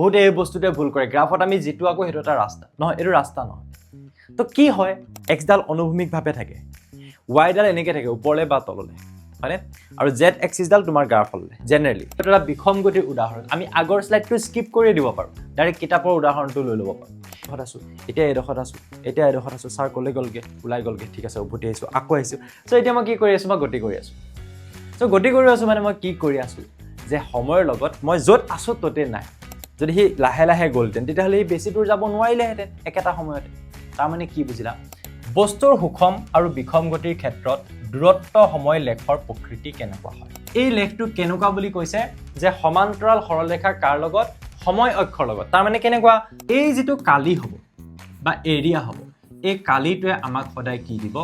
বহুত এই বস্তুতে ভুল কৰে গ্ৰাফত আমি যেটো আকো হেটো এটা ৰাস্তা নহয় এটো ৰাস্তা নহয় তো কি হয় x ডাল অনুভূমিকভাৱে থাকে y ডাল এনেকে থাকে ওপৰলে বা তললে মানে আৰু z এক্সিস ডাল তোমাৰ গ্ৰাফলে জেনাৰেলি এটা বিখম গতিৰ উদাহৰণ আমি আগৰ স্লাইডটো স্কিপ কৰি দিব পাৰো ডাইৰেক্ট কিতাপৰ উদাহৰণটো লৈ ল'ব পাৰো এডখত আছো এতিয়া এডখত আছো স্যাৰ কলে গলগে উলাই গলগে ঠিক আছে উভতি আইছো আকৌ আইছো সো এতিয়া মই কি কৰি আছো মই গতি কৰি আছো সো গতি কৰি আছো মানে মই কি কৰি আছো যে সময়ৰ লগত মই যত আছো ততে নাই যদি হি লাহে লাহে গলতেন তেতিয়াহলে হি বেছি দূৰ যাব নোৱাৰিলেহেঁতেন একেটা সময়তে তাৰ মানে কি বুজিলা বস্তুৰ সুখম আৰু বিখম গতিৰ ক্ষেত্ৰত দূৰত্ব সময় লেখৰ প্ৰকৃতি কেনেকুৱা হয় এই লেখটো কেনেকুৱা বুলি কৈছে যে সমান্তৰাল সৰলৰেখা কাৰ লগত সময় অক্ষৰ লগত তাৰ মানে কেনেকুৱা এই যেটো কালি হ'ব বা এৰিয়া হ'ব এই কালিটোৱে আমাক সদায় কি দিব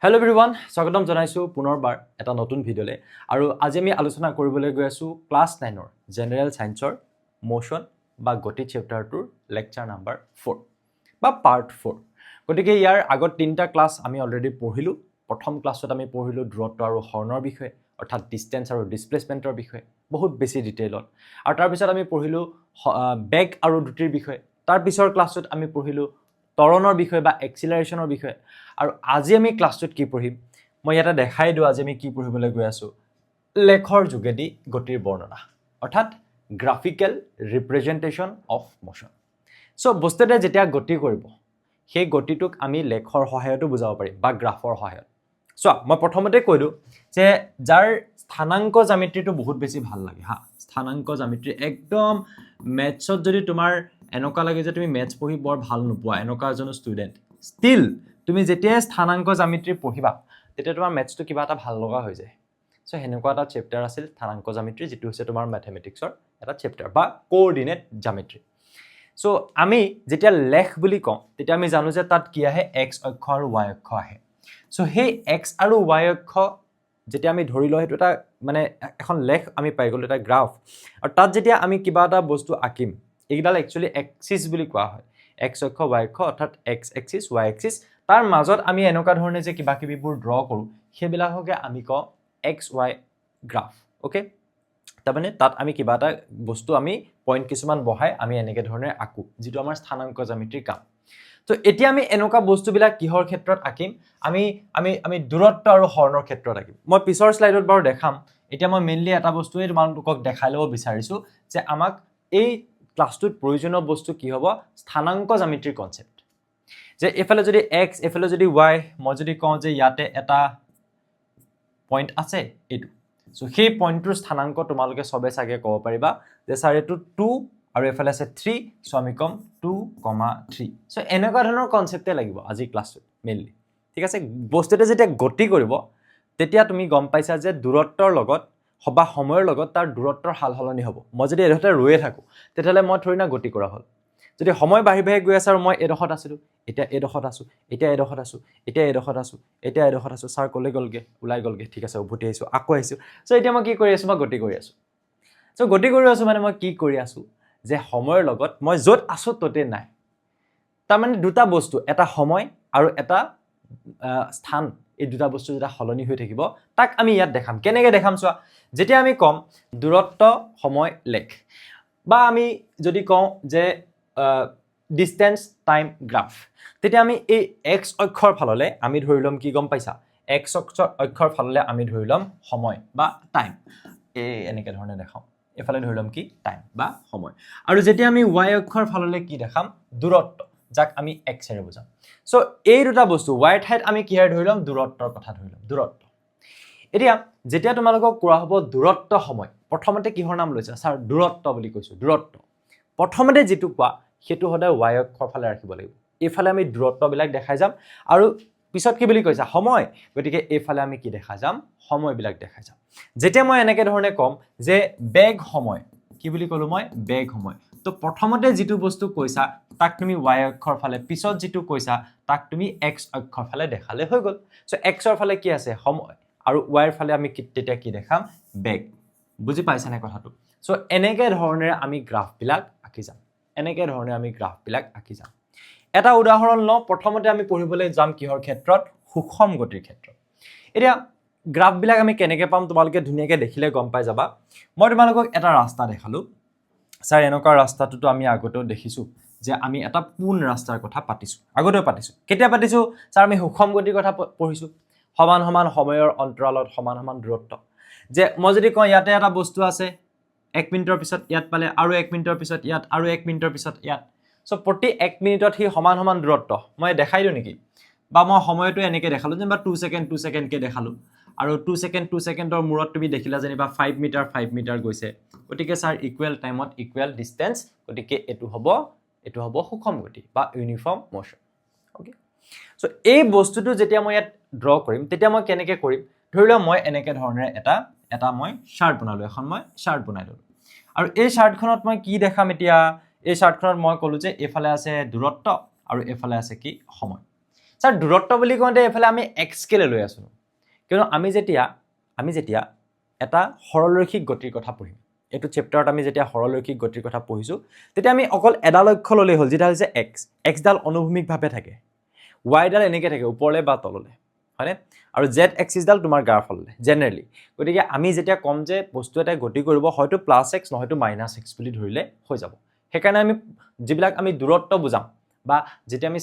হেল্ল' এভৰিৱান স্বাগতম জনাইছো পুনৰবাৰ এটা নতুন ভিডিঅ'লে আৰু আজি আমি আলোচনা কৰিবলৈ গৈ আছো ক্লাছ 9ৰ জেনাৰেল সায়েন্সৰ মোশন বা গতি চেপ্টাৰটোৰ লেকচাৰ নাম্বাৰ 4 বা পাৰ্ট 4 গতিকে ইয়াৰ আগত তিনটা ক্লাছ আমি অলৰেডি পঢ়িলো প্ৰথম ক্লাছত আমি পঢ়িলো দূৰত্ব আৰু হৰণৰ বিষয়ে অৰ্থাৎ ডিসটেন্স আৰু ডিসপ্লেসমেন্টৰ বিষয়ে বহুত বেছি ডিটেইলত আৰু তাৰ পিছত আমি পঢ়িলো বেগ আৰু দ্ৰুতিৰ বিষয়ে তাৰ পিছৰ ক্লাছত আমি পঢ়িলো ত্বৰণৰ বিষয়ে বা এক্সিলাৰেশনৰ বিষয়ে আৰু আজি আমি ক্লাছটোত কি পঢ়িম মই এটা দেখাই দিও আজি আমি কি পঢ়িবলৈ গৈ আছো লেখৰ যোগেদি গতিৰ বৰ্ণনা অৰ্থাৎ গ্ৰাফিক্যাল ৰিপ্ৰেজেন্টেশন অফ মোশন সো বস্তুতে যেতিয়া গতি কৰিব সেই গতিটোক আমি লেখৰ সহায়তো বুজাব পাৰিম বা গ্ৰাফৰ সহায়ত সো মই প্ৰথমতে কৈ দিও যে যাৰ স্থানাঙ্ক জ্যামিতিটো বহুত বেছি ভাল লাগে হা স্থানাঙ্ক জ্যামিতি একদম ম্যাথছত যদি তোমাৰ এনেকুৱা লাগে যে তুমি ম্যাথছ পঢ়ি বৰ ভাল নোপোৱা এনেকুৱা এজন ষ্টুডেন্ট ষ্টিল তুমি যেতিয়া স্থানাঙ্ক জ্যামিতি পঢ়িবা তেতিয়া তোমাৰ ম্যাথছটো কিবা এটা ভাল লগা হৈ যায় সো হেনেকুৱা এটা চেপ্টাৰ আছিল স্থানাঙ্ক জ্যামিতি যেটো হৈছে তোমাৰ ম্যাথমেটিক্সৰ এটা চেপ্টাৰ বা কোঅৰ্ডিনেট জ্যামিতি সো আমি যেতিয়া লেখ বুলি কম তেতিয়া আমি জানো যে তাত কি আহে x অক্ষ আৰু y অক্ষ আহে সো হে x আৰু y অক্ষ যেতিয়া আমি ধৰি লওঁ হেতু এটা মানে এখন লেখ আমি পাই গলো এটা গ্ৰাফ আৰু তাত যেতিয়া আমি কিবা এটা বস্তু আকিম এইডাল একচুয়ালি এক্সিস বুলি কোৱা হয় x অক্ষ y অক্ষ অৰ্থাৎ x এক্সিস y এক্সিস তাৰ মাজত আমি এনেকুৱা ধৰণে যে কিবা কিবিবোৰ ড্ৰ কৰো হেবিলাককে আমি কওঁ xy গ্ৰাফ ওকে তাৰমানে তাত আমি কিবা এটা বস্তু আমি পয়েন্ট কিছুমান বহাই আমি এনেকে ধৰণে আকু যেটো আমাৰ স্থানাঙ্ক জ্যামিতিৰ কাম তো এতিয়া আমি এনেকুৱা বস্তুবিলাক কিহৰ ক্ষেত্ৰত আকিম আমি দূৰত্ব আৰু হৰণৰ ক্ষেত্ৰত আকিম মই পিছৰ স্লাইডত বাৰু দেখাম এতিয়া মই মেইনলি এটা বস্তুৱে তোমালোকক দেখাই লব বিচাৰিছো যে আমাক এই ক্লাছটোত প্ৰয়োজনীয় বস্তু কি হ'ব স্থানাঙ্ক জ্যামিতিৰ কনসেপ্ট যে এফালে যদি x এফালে যদি y মই যদি কওঁ যে ইয়াতে এটা পয়েন্ট আছে এটো সো সেই পয়েন্টৰ স্থানাঙ্ক তোমালোকে সবে সাগে ক'ব পাৰিবা যে স্যাৰ এটো 2 আৰু এফালে আছে 3 সো আমি কম 2,3 সো এনেকুৱা ধৰণৰ কনসেপ্টে লাগিব আজি ক্লাছটোত মেইনলি ঠিক আছে বস্তুতে যেতিয়া গতি কৰিব তেতিয়া তুমি গম পাইছা যে দূৰত্বৰ লগত হবা সময়ৰ লগত তাৰ দূৰত্বৰ হালহলনি হ'ব মই যদি এডখতে ৰয়ে থাকো তেতিয়ালে মই থৰি না গতি কৰা হল যদি সময় বাঢ়ি বাঢ়ি গৈ আছে আৰু মই এডখত আছিলো এতিয়া এডখত আছো এতিয়া এডখত আছো এতিয়া এডখত আছো এতিয়া এডখত আছো স্যাৰ কলে গলগে উলাই গলগে ঠিক আছে উভতি আইছো আকৌ আইছো সো এতিয়া মই কি কৰি আছো মই গতি কৰি আছো সো গতি কৰি আছো মানে মই কি কৰি আছো যে সময়ৰ লগত মই যত আছো ততে নাই তাৰ মানে দুটা বস্তু এটা সময় আৰু এটা স্থান এই দুটা বস্তু যেটা হলনি হৈ থাকিব তাক আমি ইয়াত দেখাম কেনেকে দেখাম চোৱা যেতিয়া আমি কম দূৰত্ব সময় লেখ বা আমি যদি কওঁ যে distance time graph তেতিয়া আমি এই x অক্ষৰ ফাললে আমি ধৰি লম কি গম পাইছা x অক্ষৰ ফাললে আমি ধৰি লম সময় বা টাইম এনেকে ধৰণে দেখাম এফালে ধৰি লম কি টাইম বা সময় আৰু যেতিয়া আমি y অক্ষৰ ফাললে কি দেখাম দূৰত্ব যাক আমি x এৰে বুজাম সো এই দুটা বস্তু y ঠাইত আমি কি ধৰি লম দূৰত্বৰ কথা ধৰি লম দূৰত্ব এতিয়া যেতিয়া তোমালোকক কোৱা হ'ব দূৰত্ব সময় প্ৰথমতে কিহৰ নাম লৈছা স্যাৰ দূৰত্ব বুলি কৈছো দূৰত্ব প্ৰথমতে যেটো কোৱা হেতু সদায় y অক্ষৰ ফালে ৰাখিব লাগিব এফালে আমি দূৰত্ব বিলাক দেখাই যাম আৰু পিছত কি বুলি কৈছা সময় গতিকে এফালে আমি কি দেখা যাম সময় বিলাক দেখাই যাম যেতিয়া মই এনেকে ধৰণে কম যে বেগ সময় কি বুলি কলো মই বেগ সময় তো প্ৰথমতে যেটো বস্তু কৈছা তাক তুমি y অক্ষৰ ফালে পিছত যেটো কৈছা তাক তুমি x অক্ষৰ ফালে দেখালে হৈ গল সো x ৰ ফালে কি আছে সময় আৰু y ৰ ফালে আমি তেতিয়া কি দেখাম বেগ বুজি পাইছানে কথাটো সো এনেকে ধৰণে আমি গ্ৰাফ বিলাক আকি যাম এনেকে ধৰণে আমি গ্ৰাফ বিলাক আকি যাম এটা উদাহৰণ লওঁ প্ৰথমতে আমি পঢ়িবলৈ যাম কিহৰ ক্ষেত্ৰত সুষম গতিৰ ক্ষেত্ৰত এতিয়া গ্ৰাফ বিলাক আমি কেনেকে পাম তোমালোকে ধুনিয়াকে দেখিলে গম পাই যাবা মই তোমালোকক এটা ৰাস্তা দেখালো স্যাৰ এনেকুৱা ৰাস্তাটোতো আমি আগতেও দেখিছোঁ যে আমি এটা পোন ৰাস্তাৰ কথা পাতিছোঁ আগতেও পাতিছোঁ কেতিয়া পাতিছোঁ স্যাৰ আমি সুষম গতিৰ কথা পঢ়িছোঁ সমান সমান সময়ৰ অন্তৰালত সমান সমান দূৰত্ব যে মই যদি কওঁ ইয়াতে এটা বস্তু আছে 1 মিনিটৰ পিছত ইয়াত পালে আৰু 1 মিনিটৰ পিছত ইয়াত আৰু 1 মিনিটৰ পিছত ইয়াত সো প্ৰতি 1 মিনিটত সি সমান সমান দূৰত্ব মই দেখাই দিওঁ নেকি বা মই সময়টো এনেকৈ দেখালোঁ যেনিবা 2 ছেকেণ্ডকৈ দেখালোঁ আৰু 2 ছেকেণ্ডৰ মূৰত তুমি দেখিলা যেনিবা 5 মিটাৰ গৈছে গতিকে স্যাৰ ইকুৱেল টাইমত ইকুৱেল ডিষ্টেঞ্চ গতিকে এইটো হ'ব সুষম গতি বা ইউনিফৰ্ম মোশন ওকে সো এই বস্তুটো যেতিয়া মই ইয়াত ড্ৰ কৰিম তেতিয়া মই কেনেকৈ কৰিম ধৰি লওক মই এনেকৈ ধৰণেৰে এটা মই চাৰ্ট বনালোঁ এখন মই চাৰ্ট বনাই ল'লোঁ আৰু এই চাৰ্টখনত মই কি দেখাম এতিয়া এই চাৰ্টখনত মই ক'লোঁ যে এইফালে আছে দূৰত্ব আৰু এইফালে আছে কি সময় স্যাৰ দূৰত্ব বুলি কওঁতে এইফালে আমি x স্কেলে লৈ আছোঁ কিয়নো আমি যেতিয়া এটা সৰলৰৈখিক গতিৰ কথা পঢ়িম এইটো চেপ্টাৰত আমি যেতিয়া সৰলৰৈখিক গতিৰ কথা পঢ়িছোঁ তেতিয়া আমি অকল এটা লক্ষ্য ল'লেই হ'ল যেটা হৈছে x ডাল অনুভূমিকভাৱে থাকে y ডাল এনেকৈ থাকে ওপৰলৈ বা তললৈ হয়নে আৰু z এক্সিছ ডাল তোমাৰ গাৰ ফাললৈ জেনেৰেলি গতিকে আমি যেতিয়া কম যে বস্তু এটা গতি কৰিব হয়তো +x নহয়তো -x বুলি ধৰিলে হৈ যাব সেইকাৰণে আমি যিবিলাক আমি দূৰত্ব বুজাম বা যেতিয়া আমি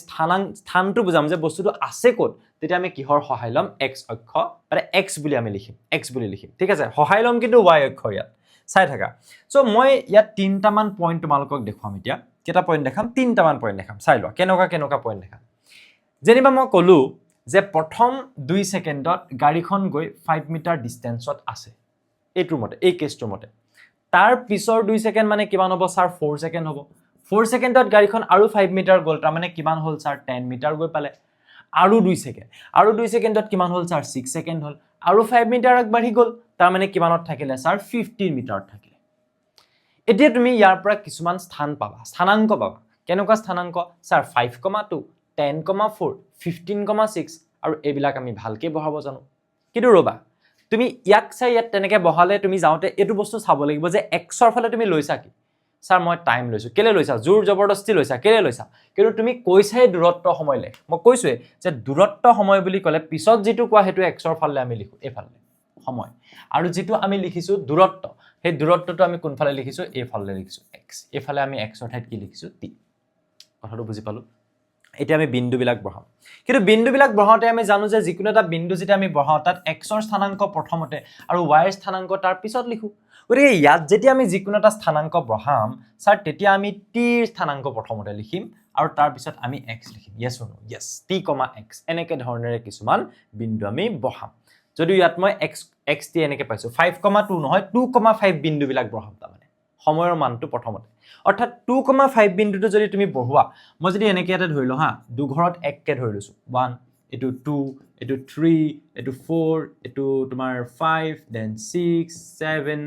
স্থানটো বুজাম যে বস্তুটো আছে ক'ত তেতিয়া আমি কিহৰ সহায় ল'ম x অক্ষ মানে x বুলি আমি লিখিম ঠিক আছে সহায় ল'ম কিন্তু y অক্ষ ইয়াত চাই থাকা সো মই ইয়াত তিনটামান পইণ্ট তোমালোকক দেখুৱাম এতিয়া কেইটা পইণ্ট দেখাম তিনটামান পইণ্ট দেখাম চাই লোৱা কেনেকুৱা পইণ্ট দেখাম যেনিবা মই ক'লোঁ যে প্ৰথম 2 ছেকেণ্ডত গাড়ীখন গৈ 5 মিটাৰ ডিষ্টেঞ্চত আছে এইটোৰ মতে এই কেছটোৰ মতে তাৰ পিছৰ 2 ছেকেণ্ড মানে কিমান হ'ব স্যাৰ 4 ছেকেণ্ড হ'ব 4 ছেকেণ্ডত গাড়ীখন আৰু 5 মিটাৰ গ'ল তাৰ মানে কিমান হ'ল স্যাৰ 10 মিটাৰ গৈ পালে আৰু 2 ছেকেণ্ডত কিমান হ'ল স্যাৰ 6 ছেকেণ্ড হ'ল আৰু 5 মিটাৰ আগবাঢ়ি গ'ল তাৰ মানে কিমানত থাকিলে স্যাৰ 15 মিটাৰত থাকিলে এতিয়া তুমি ইয়াৰ পৰা কিছুমান স্থানাংক পাবা কেনেকুৱা স্থানাংক স্যাৰ 5,2 10,4 15,6 আৰু এইবিলাক আমি ভালকৈ বহাব জানো কিন্তু ৰবা তুমি ইয়াক চাই ইয়াত তেনেকৈ বহালে তুমি যাওঁতে এইটো বস্তু চাব লাগিব যে xৰ ফালে তুমি লৈছা কি স্যাৰ মই টাইম লৈছোঁ কেলে লৈছা জোৰ জবৰদস্তি লৈছা কেলে লৈছা কিন্তু তুমি কৈছাই দূৰত্ব সময়লৈ মই কৈছোৱে যে দূৰত্ব সময় বুলি ক'লে পিছত যিটো কোৱা সেইটো xৰ ফালে আমি লিখোঁ এইফালে সময় আৰু যিটো আমি লিখিছোঁ দূৰত্ব সেই দূৰত্বটো আমি কোনফালে লিখিছোঁ এইফালে লিখিছোঁ x এইফালে আমি xৰ ঠাইত কি লিখিছোঁ t কথাটো বুজি পালোঁ এতিয়া আমি বিন্দুবিলাক বহাম কিন্তু বিন্দুবিলাক বহাওঁতে আমি জানো যে যিকোনো এটা বিন্দু যেতিয়া আমি বহাওঁ তাত xৰ স্থানাংক প্ৰথমতে আৰু yৰ স্থানাংক তাৰ পিছত লিখোঁ গতিকে ইয়াত যেতিয়া আমি যিকোনো এটা স্থানাংক বহাম স্যাৰ তেতিয়া আমি tৰ স্থানাংক প্ৰথমতে লিখিম আৰু তাৰ পিছত আমি x লিখিম yes or no yes t, x এনেকৈ ধৰণেৰে কিছুমান বিন্দু আমি বহাম যদি ইয়াত মই xt এনেকৈ পাইছোঁ 5,2 নহয় 2,5 বিন্দুবিলাক বহাম তাৰমানে সময়ৰ মানটো প্ৰথমতে অৰ্থাৎ 2,5 বিন্দুটো যদি তুমি বঢ়োৱা মই যদি এনেকৈ এটা ধৰি লওঁ হা দুঘৰত এককৈ ধৰি লৈছোঁ 1 এইটো 2 এইটো 3 এইটো 4 এইটো তোমাৰ 5 দেন 6 7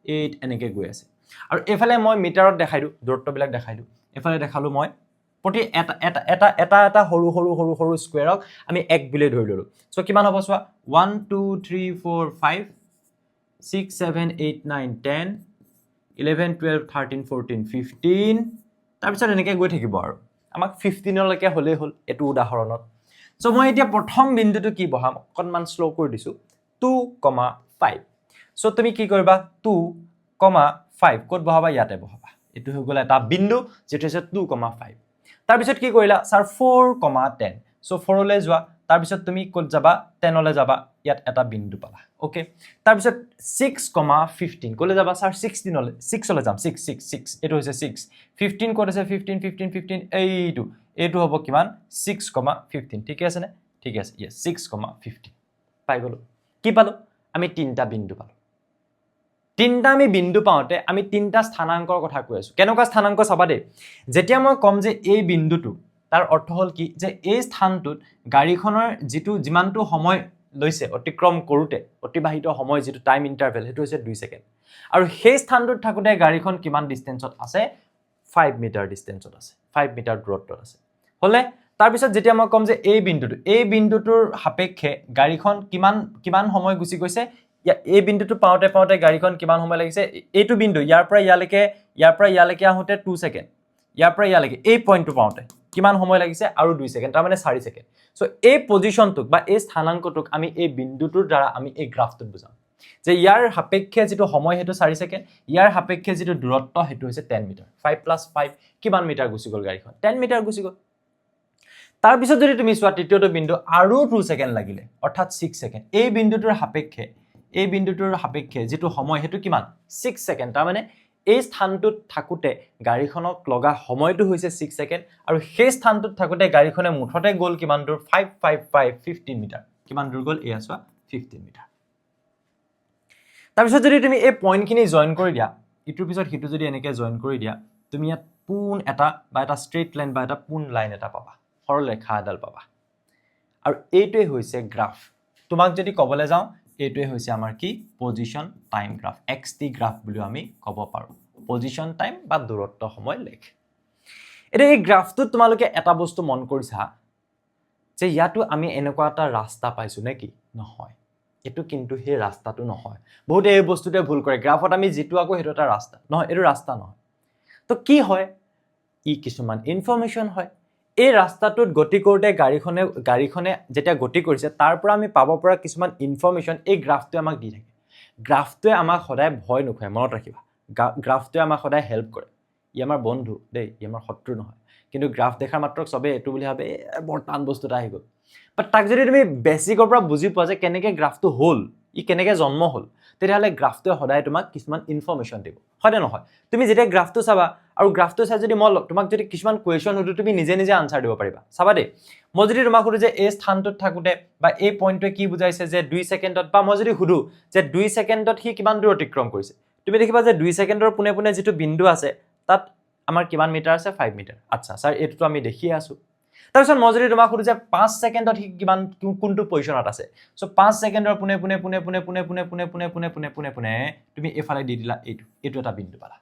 8 এনেকৈ গৈ আছে আৰু এইফালে মই মিটাৰত দেখাই দিওঁ দূৰত্ববিলাক দেখাই দিওঁ এইফালে দেখালোঁ মই প্ৰতি এটা সৰু স্কুৱেৰক আমি 1 বুলি ধৰি ল'লোঁ সো কিমান হ'ব চোৱা 1 2 3 4 5 6 7 8 9 10 11 12 13 14 15 তাৰপিছত এনেকৈ গৈ থাকিব আৰু আমাক 15লৈকে হ'লেই হ'ল এইটো উদাহৰণত সো মই এতিয়া প্ৰথম বিন্দুটো কি বহাম অকণমান শ্ল' কৰি দিছোঁ 2,5 সো তুমি কি কৰিবা 2,5 ক'ত বহাবা ইয়াতে বহাবা এইটো হৈ গ'ল এটা বিন্দু যেটো হৈছে 2,5 তাৰপিছত কি কৰিলা স্যাৰ 4,10 সো 4লৈ যোৱা তাৰপিছত তুমি ক'ত যাবা 10লৈ যাবা ইয়াত এটা বিন্দু পালা ওকে তাৰপিছত 6,15 ক'লৈ যাবা স্যাৰ 16লৈ 6লৈ যাম 6 এইটো হৈছে 6 15 ক'ত আছে 15 এইটো হ'ব কিমান 6,15 ঠিকে আছে নে ঠিক আছে ইয়েছ 6,15 পাই গ'লো কি পালোঁ আমি তিনিটা বিন্দু পালোঁ তিনিটা আমি বিন্দু পাওঁতে আমি তিনিটা স্থানাংকৰ কথা কৈ আছোঁ কেনেকুৱা স্থানাংক চাবা দেই যেতিয়া মই ক'ম যে এই বিন্দুটো তাৰ অৰ্থ হ'ল কি যে এই স্থানটোত গাড়ীখনৰ যিমানটো সময় লৈছে অতিক্ৰম কৰোঁতে অতিবাহিত সময় যিটো টাইম ইণ্টাৰভেল সেইটো হৈছে 2 ছেকেণ্ড আৰু সেই স্থানটোত থাকোঁতে গাড়ীখন কিমান ডিষ্টেঞ্চত আছে 5 মিটাৰ ডিষ্টেঞ্চত আছে 5 মিটাৰ দূৰত্বত আছে হ'লে তাৰপিছত যেতিয়া মই ক'ম যে এই বিন্দুটোৰ সাপেক্ষে গাড়ীখন কিমান সময় গুচি গৈছে এই বিন্দুটো পাওঁতে গাড়ীখন কিমান সময় লাগিছে এইটো বিন্দু ইয়াৰ পৰা ইয়ালৈকে আহোঁতে 2 ছেকেণ্ড ইয়াৰ পৰা ইয়ালৈকে এই পইণ্টটো পাওঁতে কিমান সময় লাগিছে আৰু 2 ছেকেণ্ড তাৰ মানে 4 ছেকেণ্ড সো এই পজিশ্যনটোক বা এই স্থানাংকটোক আমি এই বিন্দুটোৰ দ্বাৰা আমি এই গ্ৰাফটোত বুজাম যে ইয়াৰ সাপেক্ষে যেটো সময় হেতু 4 সেকেন্ড ইয়াৰ সাপেক্ষে যেটো দূৰত্ব হেতু হৈছে 10 মিটাৰ 5 + 5 কিমান মিটাৰ গুচি গল গাড়ীখন 10 মিটাৰ গুচি গল তাৰ পিছত যদি তুমি চোৱা তৃতীয়টো বিন্দু আৰু 2 সেকেন্ড লাগিলে অৰ্থাৎ 6 সেকেন্ড এই বিন্দুটোৰ সাপেক্ষে যেটো সময় হেতু কিমান 6 সেকেন্ড তাৰ মানে এই স্থানটোত থাকুতে গাড়ীখনক লগা সময়টো হৈছে 6 সেকেন্ড আৰু সেই স্থানটোত থাকুতে গাড়ীখনে মুঠতে গল কিমান দূৰ 15 মিটাৰ কিমান দূৰ গল এয়া চোৱা 15 মিটাৰ তাৰ পিছত যদি তুমি এই পইণ্টখিনি জয়েন কৰি দিয়া ইটোৰ পিছত হিটো যদি এনেকে জয়েন কৰি দিয়া তুমি ইয়াত পোন এটা বা এটা ষ্ট্ৰেইট লাইন বা এটা পোন লাইন এটা পাবা সৰল ৰেখা এডাল পাবা আৰু এইটোৱে হৈছে গ্ৰাফ তোমাক যদি কবলৈ যাও এইটোৱে হৈছে আমাৰ কি position time graph xt graph বুলি আমি কব পাৰো পজিশন টাইম বা দূৰত্ব সময় লেখ এটা এই গ্ৰাফটো তোমালোকে এটা বস্তু মন কৰিছা যে ইয়াটো আমি এনেকুৱা এটা ৰাস্তা পাইছো নেকি নহয় এটো কিন্তু হে ৰাস্তাটো নহয় বহুত এই বস্তুতে ভুল কৰে গ্ৰাফত আমি যেটো আকো হেটো এটা ৰাস্তা নহয় এটো ৰাস্তা নহয় তো কি হয় ই কিছুমান ইনফৰমেশন হয় এই ৰাস্তাটোত গতি কৰোতে গাড়ীখনে যেতিয়া গতি কৰিছে তাৰ পৰা আমি পাব পৰা কিছুমান ইনফৰমেশন এই গ্ৰাফটোৱে আমাক দি থাকে গ্ৰাফটোৱে আমাক সদায় ভয় নখয় মনত ৰাখিবা গ্ৰাফটোৱে আমাক সদায় হেল্প কৰে ই আমাৰ বন্ধু দেই ই আমাৰ শত্ৰু নহয় কিন্তু গ্ৰাফ দেখাৰ মাত্ৰ সবে এটো বুলি ভাবে বৰ টান বস্তুটা আহি গল বাট তাক যদি তুমি বেসিকৰ পৰা বুজি পোৱা যে কেনেকে গ্ৰাফটো হল ই কেনেকে জন্ম হল তেতিয়াহলে গ্ৰাফটোৱে সদায় তোমাক কিছুমান ইনফৰমেশন দিব হয় নহয় তুমি যেতিয়া গ্ৰাফটো চাবা আৰু গ্ৰাফটো চাই যদি মই তোমাক যদি কিছুমান কোৱেশ্চন হতো তুমি নিজে নিজে আনসাৰ দিব পাৰিবা চাবা দে মই যদি তোমাক সুধো যে এই স্থানটোত থাকুতে বা এই পইণ্টটোৱে কি বুজাইছে যে 2 সেকেন্ডত বা মই যদি সুধো যে 2 সেকেন্ডত হি কিমান দূৰ অতিক্ৰম কৰিছে তুমি দেখিবা যে 2 সেকেন্ডৰ পুনে পুনে যেটো বিন্দু আছে তাত আমাৰ কিমান মিটাৰ আছে 5 মিটাৰ আচ্ছা স্যাৰ এটো আমি দেখি আছো তাৰপিছত মই যদি তোমাক সুধো যে 5 সেকেন্ডত হি কিমান কোনটো পজিশনত আছে সো 5 সেকেন্ডৰ পুনে পুনে তুমি এফালে দি দিলা এটো এটা বিন্দু পালা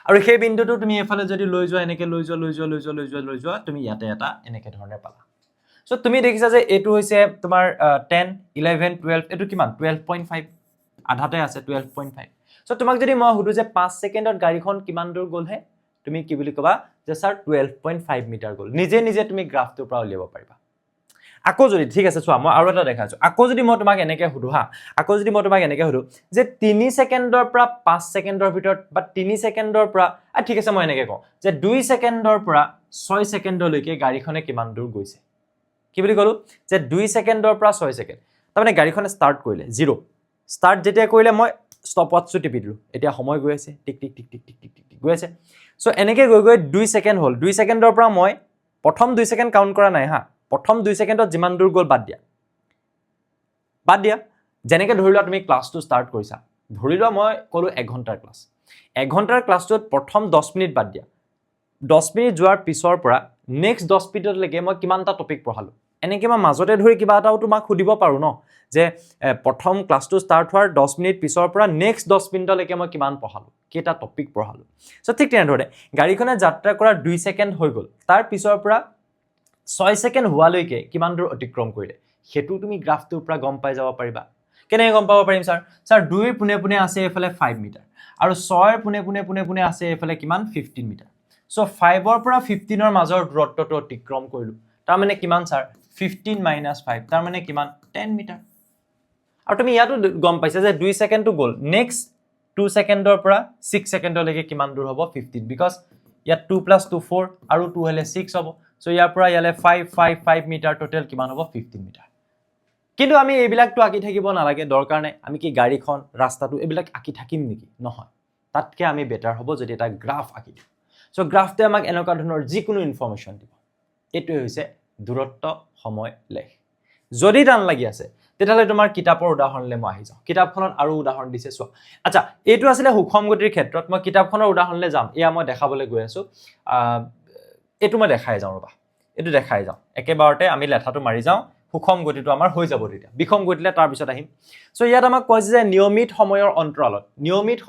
আৰু সেই বিন্দুটো তুমি এফালে যদি লৈ যোৱা এনেকে লৈ যোৱা তুমি ইয়াতে এটা এনেকে ধৰণে পালা সো তুমি দেখিছা যে এটো হৈছে তোমাৰ 10 11 12 এটো কিমান 12.5 আধাতে আছে 12.5 সো তোমাক যদি মই সুধো যে 5 সেকেন্ডত গাড়ীখন কিমান দূৰ গল হে তুমি কি বুলি কবা যে স্যাৰ 12.5 মিটাৰ গল নিজে নিজে তুমি গ্ৰাফটোৰ পৰা উলিয়াব পাৰিবা আকৌ যদি ঠিক আছে চোৱা মই আৰু এটা দেখাইছো আকৌ যদি মই তোমাক এনেকে সুধো যে 3 সেকেন্ডৰ পৰা 5 সেকেন্ডৰ ভিতৰত বা 3 সেকেন্ডৰ পৰা ঠিক আছে মই এনেকে কওঁ যে 2 সেকেন্ডৰ পৰা 6 সেকেন্ডলৈকে গাড়ীখনে কিমান দূৰ গৈছে কি বুলি কলো যে 2 সেকেন্ডৰ পৰা 6 সেকেন্ড তাৰ মানে গাড়ীখনে স্টাৰ্ট কৰিলে 0 স্টাৰ্ট যেতিয়া কৰিলে মই স্টপ ওয়াচটো টিপি দিলো এতিয়া সময় গৈ আছে টিক টিক টিক টিক টিক টিক টিক গৈ আছে সো এনেকে গৈ 2 সেকেন্ড হল 2 সেকেন্ডৰ পৰা মই প্ৰথম 2 সেকেন্ড কাউন্ট কৰা নাই হা প্ৰথম 2 সেকেন্ডত যিমান দূৰ গল বাদ দিয়া যেনেকে ধৰিলা তুমি ক্লাসটো স্টাৰ্ট কৰিছা ধৰিলা মই কলো 1 ঘণ্টাৰ ক্লাস 1 ঘণ্টাৰ ক্লাসটোত প্ৰথম 10 মিনিট বাদ দিয়া 10 মিনিট যোৱাৰ পিছৰ পৰা নেক্সট 10 মিনিটত লৈকে মই কিমানটা টপিক পঢ়ালো এনেকে মই মাজতে ধৰি কিবা এটাও তোমাক খুদিব পাৰো ন যে প্ৰথম ক্লাসটো স্টাৰ্ট হোৱাৰ 10 মিনিট পিছৰ পৰা নেক্সট 10 মিনিটলৈকে মই কিমান পঢ়ালো কেটা টপিক পঢ়ালো সো ঠিক তেনেদৰে গাড়ীখনে যাত্ৰা কৰা 2 সেকেন্ড হৈ গল তাৰ পিছৰ পৰা 6 সেকেন্ড হোৱালৈকে কিমান দূৰ অতিক্ৰম কৰিলে হেতু তুমি গ্ৰাফটোৰ পৰা গম পাই যাব পাৰিবা কেনে গম পাব পাৰিম স্যাৰ 2 ৰ পুনে পুনে আছে এফালে 5 মিটাৰ আৰু 6 ৰ পুনে আছে এফালে কিমান 15 মিটাৰ সো 5 ৰ পৰা 15 ৰ মাজৰ দূৰত্বটো অতিক্ৰম কৰিলো তাৰ মানে কিমান স্যাৰ 15 - 5 তাৰ মানে কিমান 10 মিটাৰ আৰু তুমি ইয়াতো গম পাইছা যে 2 সেকেন্ডটো গল নেক্সট 2 সেকেন্ডৰ পৰা 6 সেকেন্ডলৈকে কিমান দূৰ হ'ব 15 বিকজ ইয়াত 2 + 2 4 আৰু 2 হলে 6 হ'ব সো ইয়াৰ পৰা ইয়ালে 5 মিটাৰ টোটাল কিমান হ'ব 15 মিটাৰ কিন্তু আমি এইবিলাকটো আকি থাকিব নালাগে দৰকাৰ নাই আমি কি গাড়ীখন ৰাস্তাটো এইবিলাক আকি থাকিম নেকি নহয় তাতকে আমি বেটাৰ হ'ব যদি এটা গ্ৰাফ আকি দিও সো গ্ৰাফতে আমাক এনেকুৱা ধৰণৰ যিকোনো ইনফৰমেশন দিব এটোই হৈছে দূৰত্ব সময় লেখ যদি টান লাগি আছে তেতিয়ালে তোমাৰ কিতাপৰ উদাহৰণলে মই আহি যাও কিতাপখনত আৰু উদাহৰণ দিছে চোৱা আচ্ছা এটো আছিল সুষম গতিৰ ক্ষেত্ৰত মই কিতাপখনৰ উদাহৰণলে যাম এয়া মই দেখাবলৈ গৈ আছো এটো মই দেখাই যাও ৰবা এটো দেখাই যাও একেবাৰতে আমি লেঠাটো মাৰি যাও সুষম গতিটো আমাৰ হৈ যাব তেতিয়া বিষম গতিলে তাৰ পিছত আহিম সো ইয়াত আমাক কৈছে যে নিয়মিত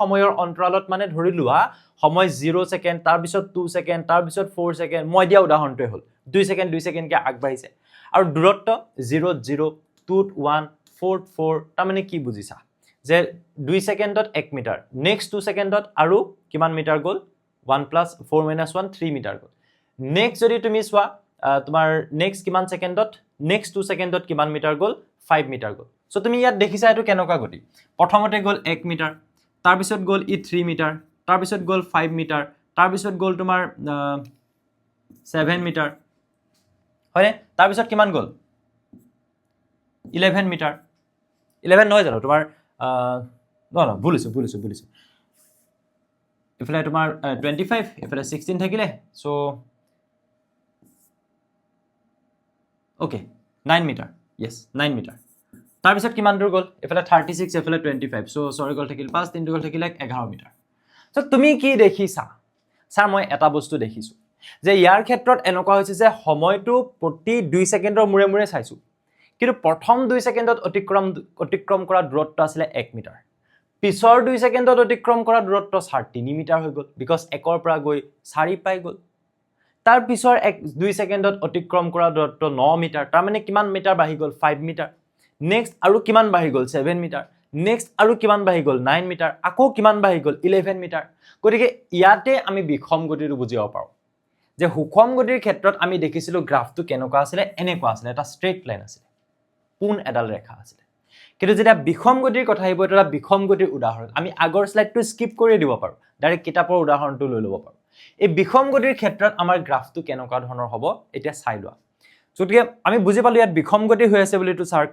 সময়ৰ অন্তৰালত মানে ধৰি লোৱা সময় 0 সেকেন্ড তাৰ পিছত 2 সেকেন্ড তাৰ পিছত 4 সেকেন্ড মই দিয়া উদাহৰণটোৱে হল 2 সেকেন্ড কে আগবাঢ়িছে আৰু দূৰত্ব 0 0 2 1 4 4 তাৰ মানে কি বুজিছা যে 2 সেকেন্ডত 1 মিটাৰ নেক্সট 2 সেকেন্ডত আৰু কিমান মিটাৰ গল 1 + 4 - 1 3 মিটাৰ গল নেক্সট যদি তুমি চোৱা তোমাৰ নেক্সট কিমান সেকেন্ডত নেক্সট 2 সেকেন্ডত কিমান মিটাৰ গল 5 মিটাৰ গল সো তুমি ইয়াত দেখিছা এটো কেনেকুৱা গতি প্ৰথমতে গ'ল 1 মিটাৰ তাৰ পিছত গ'ল ই 3 মিটাৰ তাৰ পিছত গ'ল 5 মিটাৰ তাৰ পিছত গ'ল তোমাৰ 7 মিটাৰ হয় তাৰ পিছত কিমান গ'ল 11 মিটাৰ 11 নহয় জানো তোমাৰ ন ভুলিছো ইফালে তোমাৰ 25 ইফালে 16 থাকিলে so okay 9 metre yes 9 metre তাৰ পিছত কিমান দূৰ গ'ল এফালে 36 এফালে 25 সো সৰি গ'ল থাকিল 5 3 গ'ল থাকিলে 11 মিটাৰ সো তুমি কি দেখিছা স্যাৰ মই এটা বস্তু দেখিছো যে ইয়াৰ ক্ষেত্ৰত এনেকুৱা হৈছে যে সময়টো প্ৰতি 2 সেকেন্ডৰ মুৰে মুৰে চাইছো কিন্তু প্ৰথম 2 সেকেন্ডত অতিক্ৰম কৰা দূৰত্ব আছিল 1 মিটাৰ পিছৰ 2 সেকেন্ডত অতিক্ৰম কৰা দূৰত্ব 3 মিটাৰ হৈ গ'ল বিকজ 1 ৰ পৰা গৈ 4 পাই গ'ল তাৰ পিছৰ 2 সেকেন্ডত অতিক্ৰম কৰা দূৰত্ব 9 মিটাৰ তাৰ মানে কিমান মিটাৰ বাঢ়ি গ'ল 5 মিটাৰ নেক্সট আৰু কিমান বাঢ়ি গ'ল 7 মিটাৰ নেক্সট আৰু কিমান বাঢ়ি গ'ল 9 মিটাৰ আকৌ কিমান বাঢ়ি গ'ল 11 মিটাৰ গতিকে ইয়াতে আমি বিক্ষম গতিটো বুজিব পাৰো যে হুকম গতিৰ ক্ষেত্ৰত আমি দেখিছিলো গ্ৰাফটো কেনেকুৱা আছিল এনেকুৱা আছিল এটা ষ্ট্ৰেইট লাইন আছিল পোন এডাল ৰেখা আছিল কিন্তু যেতিয়া বিক্ষম গতিৰ কথা আহিব এটা বিক্ষম গতিৰ উদাহৰণ আমি আগৰ স্লাইডটো স্কিপ কৰি দিব পাৰো ডাইৰেক্ট কিতাপৰ উদাহৰণটো লৈ ল'ব পাৰো এই বিক্ষম গতিৰ ক্ষেত্ৰত আমাৰ গ্ৰাফটো কেনেকুৱা ধৰণৰ হ'ব এতিয়া চাই লোৱা গতিকে আমি বুজি পালো ইয়াত বিক্ষম গতি হৈ আছে বুলি তো স্যাৰ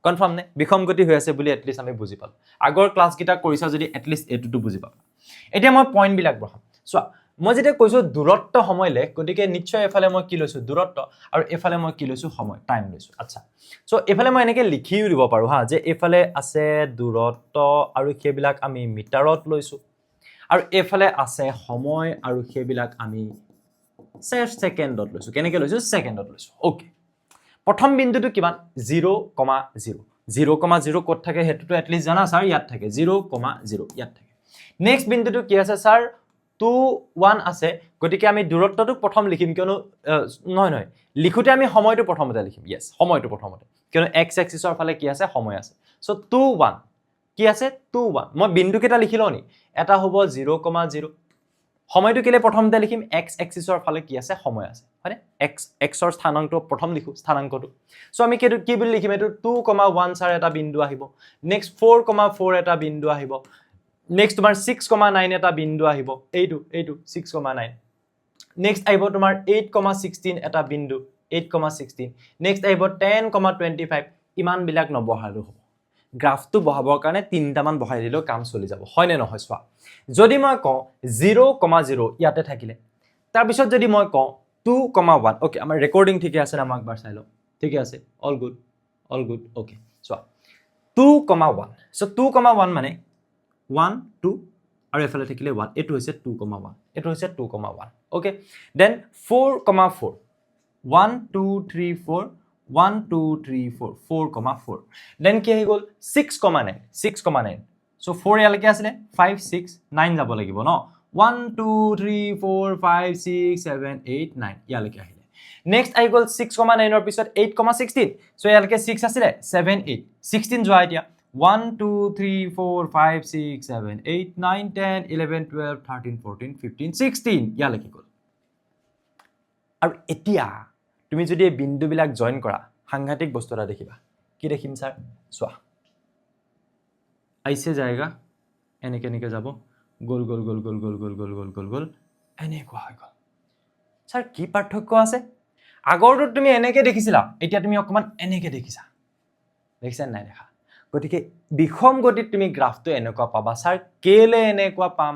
কনফাৰ্ম নে বিক্ষম গতি হৈ আছে বুলি এটলিষ্ট আমি বুজি পালো আগৰ ক্লাছ কিটা কৰিছা যদি এটলিষ্ট এটোটো বুজি পাবা এতিয়া মই পইণ্ট বিলাক বহাম চোৱা মই যেতিয়া কৈছো দূৰত্ব সময় লেখ গতিকে নিশ্চয় এফালে মই কি লৈছো দূৰত্ব আৰু এফালে মই কি লৈছো সময় টাইম লৈছো আচ্ছা সো এফালে মই এনেকে লিখিও দিব পাৰো হা যে এফালে আছে দূৰত্ব আৰু সেইবিলাক আমি মিটাৰত লৈছো আৰু এফালে আছে সময় আৰু সেইবিলাক আমি সেকেন্ডত লৈছো কেনেকে লৈছো সেকেন্ডত লৈছো ওকে প্ৰথম বিন্দুটো কিমান 0,0 0,0 ক'ত থাকে হেতুটো এটলিষ্ট জানা স্যাৰ ইয়াত থাকে 0,0 ইয়াত থাকে নেক্সট বিন্দুটো কি আছে স্যাৰ 2 1 আছে গতিকে আমি দূৰত্বটো প্ৰথম লিখিম কিয়নো নহয় লিখোতে আমি সময়টো প্ৰথমতে লিখিম yes সময়টো প্ৰথমতে কিয়নো x এক্সিসৰ ফালে কি আছে সময় আছে সো 2 1 কি আছে 2 1 মই বিন্দু কেটা লিখিলো নি এটা হ'ব 0,0 সময়টো কেলে প্ৰথমতে লিখিম x এক্সিসৰ ফালে কি আছে সময় আছে হয়নে x ৰ স্থানাংকটো প্ৰথম লিখো স্থানাংকটো সো আমি কি বুলি লিখিম এটো 2,1 স্যাৰ এটা বিন্দু আহিব নেক্সট 4,4 এটা বিন্দু আহিব নেক্সট তোমাৰ 6,9 এটা বিন্দু আহিব এইটো 6,9 নেক্সট আহিব তোমাৰ 8,16 এটা বিন্দু 8,16 নেক্সট আহিব 10,25 ইমান বিলাক নবহালো হ'ব গ্ৰাফটো বহাবৰ কাৰণে তিনটা মান বহাই দিলেও কাম চলি যাব হয় নে নহয় চোৱা যদি মই কওঁ 0,0 ইয়াতে থাকিলে তাৰ পিছত যদি মই কওঁ 2,1 ওকে আমাৰ ৰেকৰ্ডিং ঠিকে আছে না আমাক বাৰ চাই লও ঠিকে আছে অল গুড ওকে চোৱা 2,1 সো 2,1 মানে 1 2 আৰু এফালে থাকিলে 1 এটো হৈছে 2,1 এটো হৈছে 2,1 ওকে দেন 4,4 1 2 3 4 1 2 3 4 4,4 দেন কি আহি গ'ল 6,9 সো 4 ইয়ালৈকে আছিল 5 6 9 যাব লাগিব ন 1 2 3 4 5 6 7 8 9 ইয়ালৈকে আহিলে নেক্সট আহি গ'ল 6,9 ৰ পিছত 8,16 সো ইয়ালৈকে 6 আছিল 7 8 16 যোৱা এতিয়া 1 2 3 4 5 6 7 8 9 10 11 12 13 14 15 16 ইয়ালৈকে গ'ল আৰু এতিয়া তুমি যদি এই বিন্দু বিলাক জয়েন কৰা সাংঘাতিক বস্তু এটা দেখিবা কি দেখিম স্যাৰ চোৱা আইছে যায়গা এনেকে যাব গোল এনেকুৱা হৈ গ'ল স্যাৰ কি পাৰ্থক্য আছে আগৰটো তুমি এনেকে দেখিছিলা এতিয়া তুমি অকমান এনেকে দেখিছা নাই দেখা গতিকে বিক্ষম গতিত তুমি গ্ৰাফটো এনেকুৱা পাবা স্যাৰ কেলে এনেকুৱা পাম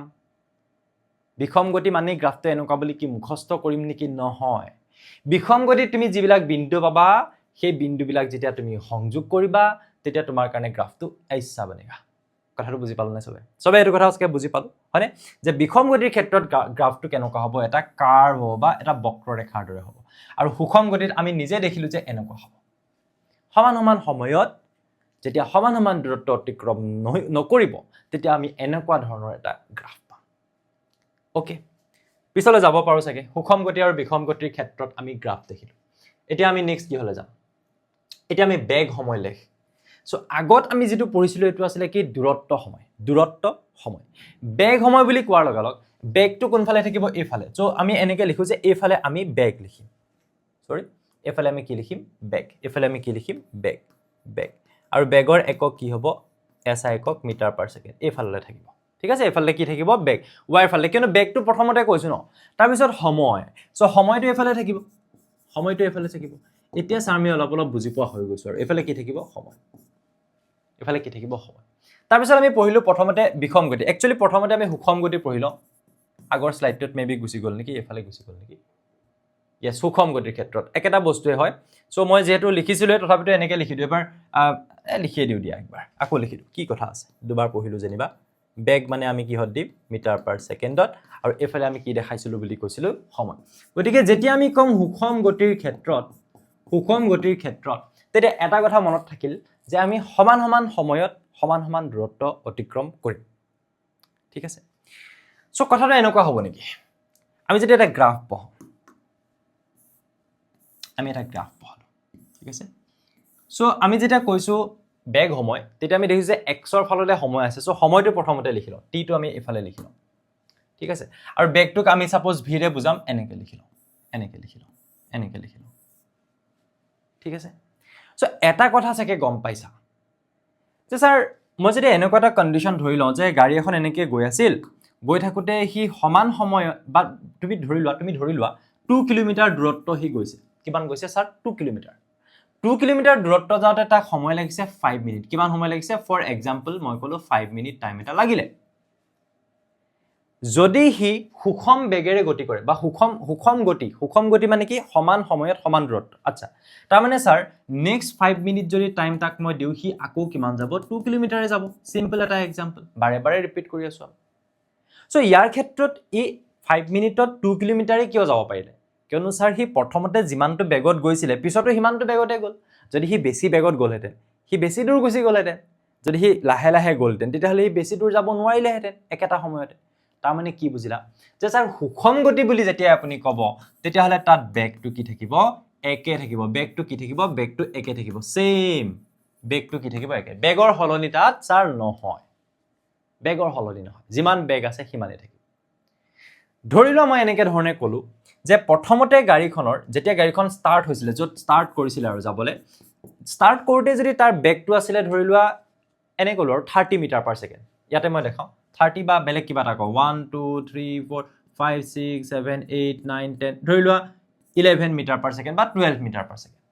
বিক্ষম গতি মানে গ্ৰাফটো এনেকুৱা বুলি কি মুখস্থ কৰিম নেকি নহয় বিক্ষম গতিত তুমি যিবিলাক বিন্দু পাবা সেই বিন্দুবিলাক যেতিয়া তুমি সংযোগ কৰিবা তেতিয়া তোমাৰ কাৰণে গ্ৰাফটো আইছা বনেগা কথাটো বুজি পালো না সবে এটো কথা আজকে বুজি পালো হয়নে যে বিক্ষম গতিৰ ক্ষেত্ৰত গ্ৰাফটো কেনেকুৱা হ'ব এটা কাৰ্ভ হ'ব বা এটা বক্ৰৰেখাৰ দৰে হ'ব আৰু সুষম গতিত আমি নিজে দেখিলো যে এনেকুৱা হ'ব সমান সময়ত যেতিয়া সমান দূৰত্ব অতিক্ৰম নকৰিব তেতিয়া আমি এনেকুৱা ধৰণৰ এটা গ্ৰাফ পাম ওকে পিছলৈ যাব পাৰো চাগে সুষম গতি আৰু বিক্ষম গতিৰ ক্ষেত্ৰত আমি গ্ৰাফ দেখিলো এতিয়া আমি নেক্সট কি হলে যাম এতিয়া আমি বেগ সময় লেখ সো আগত আমি যেটো পঢ়িছিলো এটো আছিল কি দূৰত্ব সময় বেগ সময় বুলি কোৱাৰ লগালক বেগটো কোনফালে থাকিব এফালে সো আমি এনেকে লিখো যে এফালে আমি বেগ লিখিম এফালে আমি কি লিখিম বেগ এফালে আমি কি লিখিম বেগ আৰু বেগৰ একক কি হ'ব SI একক মিটাৰ পাৰ ছেকেণ্ড এইফালে থাকিব ঠিক আছে এইফালে কি থাকিব বেগ y ফালে কিয়নো বেগটো প্ৰথমতে কৈছো ন তাৰপিছত সময় সো সময়টো এইফালে থাকিব সময়টো এইফালে থাকিব এতিয়া আমি অলপ বুজি পোৱা হৈ গৈছো আৰু এইফালে কি থাকিব সময় এইফালে কি থাকিব সময় তাৰপিছত আমি পঢ়িলো প্ৰথমতে বিষম গতি একচুয়ালি প্ৰথমতে আমি সুষম গতি পঢ়িলো আগৰ স্লাইডটোত মেবি গুছি গল নেকি এইফালে গুছি গল নেকি ইয়েস সুষম গতিৰ ক্ষেত্ৰত একেটা বস্তুৱে হয় সো মই যেহেতু লিখিছিলো তথাপিতো এনেকে লিখি দিও এবাৰ লিখিয়ে দিও দিয়া একবাৰ আকৌ লিখি দিও কি কথা আছে দুবাৰ পঢ়িলো যেনিবা বেগ মানে আমি কিহত দিম মিটাৰ পাৰ ছেকেণ্ডত আৰু এফালে আমি কি দেখাইছিলো বুলি কৈছিলো সময় গতিকে যেতিয়া আমি কম সুষম গতিৰ ক্ষেত্ৰত তেতিয়া এটা কথা মনত থাকিল যে আমি সমান সমান সময়ত সমান সমান দূৰত্ব অতিক্ৰম কৰিম ঠিক আছে সো কথাটো এনেকুৱা হ'ব নেকি আমি যেতিয়া এটা গ্ৰাফ পঢ়ো আমি এটা গ্ৰাফ পঢ়ালো ঠিক আছে সো আমি যেতিয়া কৈছো বেগ সময় তেতিয়া আমি দেখিছো যে x ৰ ফাললে সময় আছে সো সময়টো প্ৰথমতে লিখিলো t টো আমি এফালে লিখিলো ঠিক আছে আৰু বেগটোক আমি সাপোজ v ৰে বুজাম এনেকে লিখিলো ঠিক আছে সো এটা কথা চাগে গম পাইছা যে স্যাৰ মই যদি এনেকুৱা এটা কন্ডিশন ধৰি লওঁ যে গাড়ী এখন এনেকে গৈ আছিল গৈ থাকোতে হি সমান সময় বা তুমি ধৰি লোৱা 2 কিলোমিটাৰ দূৰত্ব হি গৈছে কিমান গৈছে স্যাৰ 2 কিলোমিটাৰ 2 কিলোমিটাৰ দূৰত্ব যাওঁতে তাক সময় লাগিছে 5 মিনিট কিমান সময় লাগিছে ফৰ এক্সাম্পল মই কলো 5 মিনিট টাইম এটা লাগিলে যদি হি সুষম বেগেৰে গতি কৰে বা সুষম গতি মানে কি সমান সময়ত সমান দূৰত্ব আচ্ছা তাৰ মানে স্যাৰ নেক্সট 5 মিনিট যদি টাইম তাক মই দিও হি আকৌ কিমান যাব 2 কিলোমিটাৰে যাব সিম্পল এটা এক্সাম্পল বাৰে বাৰে ৰিপিট কৰি আছো সো ইয়াৰ ক্ষেত্ৰত ই 5 মিনিটত 2 কিলোমিটাৰে কিয় যাব পাৰিলে কিয়নো স্যাৰ হি প্ৰথমতে যিমানটো বেগত গৈছিলে পিছতো হিমানটো বেগতে গল যদি হি বেছি বেগত গলহেতেন হি বেছি দূৰ গুছি গলহেতেন যদি হি লাহে লাহে গলতেন তেতিয়াহলে হি বেছি দূৰ যাব নোৱাৰিলেহেতেন একেটা সময়তে তাৰ মানে কি বুজিলা যে স্যাৰ সুষম গতি বুলি যেতিয়া আপুনি কব তেতিয়াহলে তাত বেগটো কি থাকিব একে থাকিব বেগটো কি থাকিব বেগটো একে থাকিব সেম বেগটো কি থাকিব একে বেগৰ হলনি তাত স্যাৰ নহয় বেগৰ হলনি নহয় যিমান বেগ আছে সিমানে থাকিব ধৰি লোৱা মই এনেকে ধৰণে কলো যে প্ৰথমতে গাড়ীখনৰ যেতিয়া গাড়ীখন ষ্টাৰ্ট হৈছিল যত ষ্টাৰ্ট কৰিছিল আৰু যাবলে ষ্টাৰ্ট কৰোতে যদি তাৰ বেগটো আছিল ধৰি লোৱা এনে কলো আৰু 30 মিটাৰ পাৰ ছেকেণ্ড ইয়াতে মই দেখাও 30 বা বেলেগ কিবা এটা কও 1 2 3 4 5 6 7 8 9 10 ধৰি লোৱা 11 মিটাৰ পাৰ ছেকেণ্ড বা 12 মিটাৰ পাৰ ছেকেণ্ড